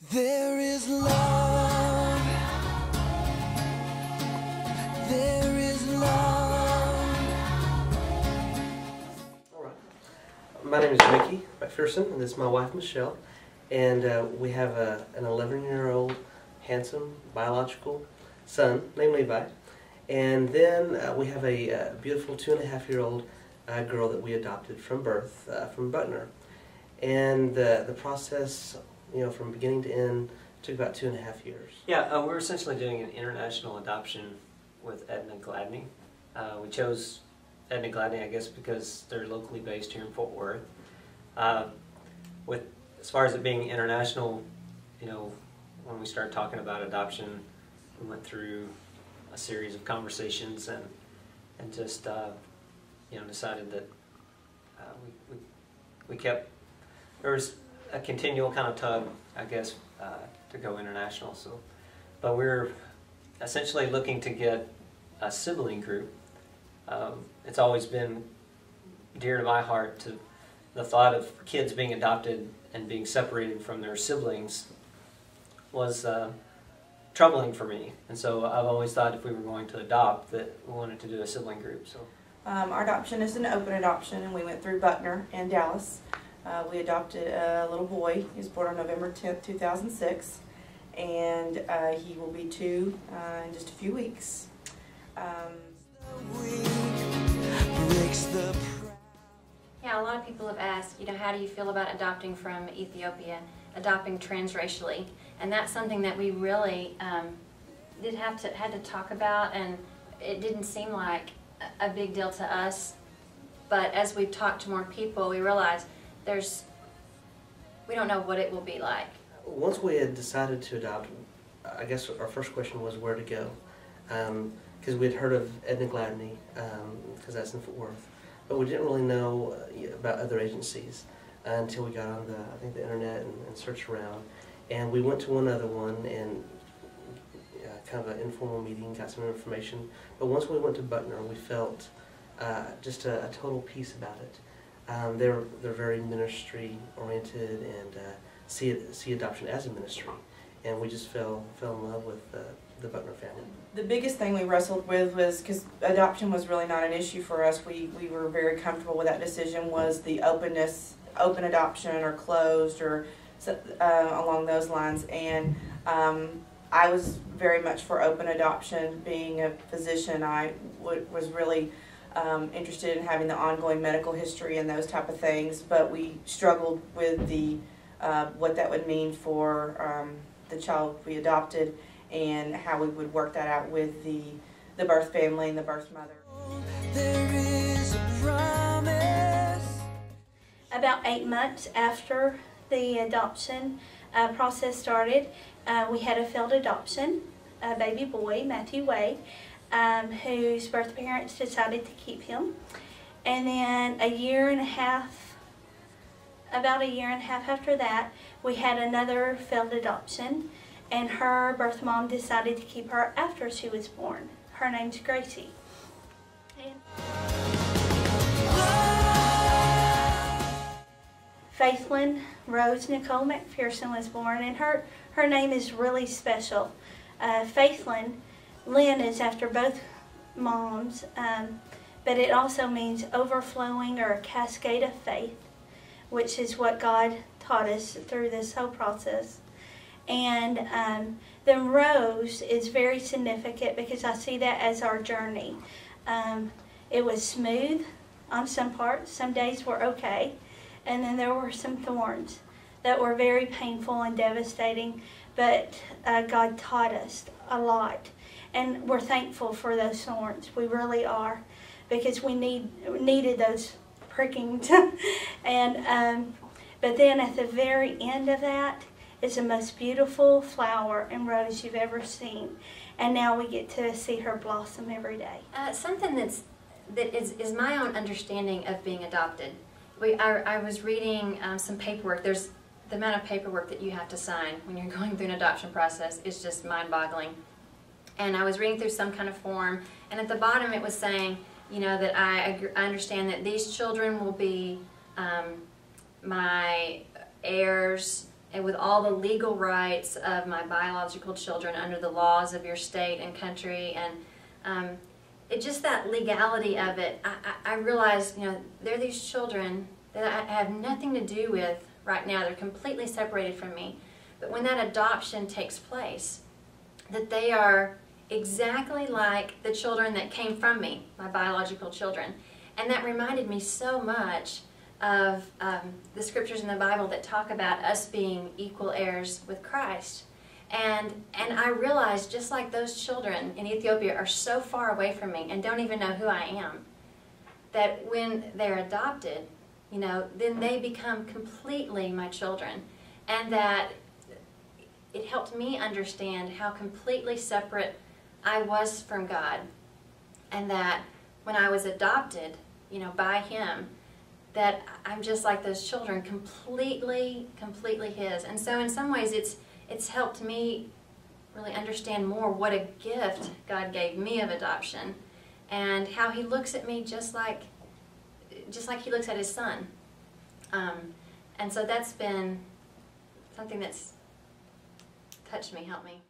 There is love. There is love. All right. My name is Mickey McPherson, and this is my wife Michelle. And we have an 11-year-old handsome biological son named Levi. And then we have a beautiful 2.5-year-old girl that we adopted from birth from Butner. And the process, from beginning to end, took about 2.5 years. Yeah, we're essentially doing an international adoption with Edna Gladney. We chose Edna Gladney, I guess, because they're locally based here in Fort Worth. As far as it being international, when we started talking about adoption, we went through a series of conversations and just decided that we kept, there was a continual kind of tug, I guess, to go international. But we're essentially looking to get a sibling group. It's always been dear to my heart to the thought of kids being adopted and being separated from their siblings was troubling for me. And so I've always thought if we were going to adopt that we wanted to do a sibling group. So our adoption is an open adoption, and we went through Butner and Dallas. We adopted a little boy. He was born on November 10th, 2006, and he will be 2 in just a few weeks. Yeah, a lot of people have asked, how do you feel about adopting from Ethiopia, adopting transracially? And that's something that we really had to talk about, and it didn't seem like a big deal to us. But as we've talked to more people, we realized we don't know what it will be like. Once we had decided to adopt, I guess our first question was where to go. Because we'd heard of Edna Gladney, because that's in Fort Worth. But we didn't really know about other agencies until we got on the internet and searched around. And we went to one other one and kind of an informal meeting, got some information. But once we went to Butner, we felt just a total peace about it. They're very ministry oriented and see adoption as a ministry, and we just fell in love with the Butner family. The biggest thing we wrestled with was, because adoption was really not an issue for us, we were very comfortable with that decision, was the openness, open adoption or closed or along those lines. And I was very much for open adoption. Being a physician, I was really interested in having the ongoing medical history and those type of things, but we struggled with the what that would mean for the child we adopted and how we would work that out with the birth family and the birth mother. There is a promise. About 8 months after the adoption process started, we had a failed adoption, a baby boy, Matthew Wade, whose birth parents decided to keep him. And then about a year and a half after that, we had another failed adoption, and her birth mom decided to keep her after she was born. Her name's Gracie. Faithlyn Rose Nicole McPherson was born, and her name is really special. Faithlyn, Lynn is after both moms, but it also means overflowing or a cascade of faith, which is what God taught us through this whole process. And then Rose is very significant because I see that as our journey. It was smooth on some parts, some days were okay, and then there were some thorns that were very painful and devastating, but God taught us a lot. And we're thankful for those thorns. We really are, because we needed those prickings. And but then at the very end of that is the most beautiful flower and rose you've ever seen. And now we get to see her blossom every day. Something that is my own understanding of being adopted. I was reading some paperwork. There's the amount of paperwork that you have to sign when you're going through an adoption process is just mind-boggling. And I was reading through some kind of form, and at the bottom it was saying, that I understand that these children will be my heirs and with all the legal rights of my biological children under the laws of your state and country, and it just that legality of it, I realized, you know, they're these children that I have nothing to do with right now. They're completely separated from me. But when that adoption takes place, that they are exactly like the children that came from me, my biological children. And that reminded me so much of the scriptures in the Bible that talk about us being equal heirs with Christ. And I realized, just like those children in Ethiopia are so far away from me and don't even know who I am, that when they're adopted, you know, then they become completely my children. And that it helped me understand how completely separate I was from God. And that when I was adopted, you know, by Him, that I'm just like those children, completely His. And so in some ways it's helped me really understand more what a gift God gave me of adoption, and how He looks at me just like He looks at His Son. And so that's been something that's touched me, helped me.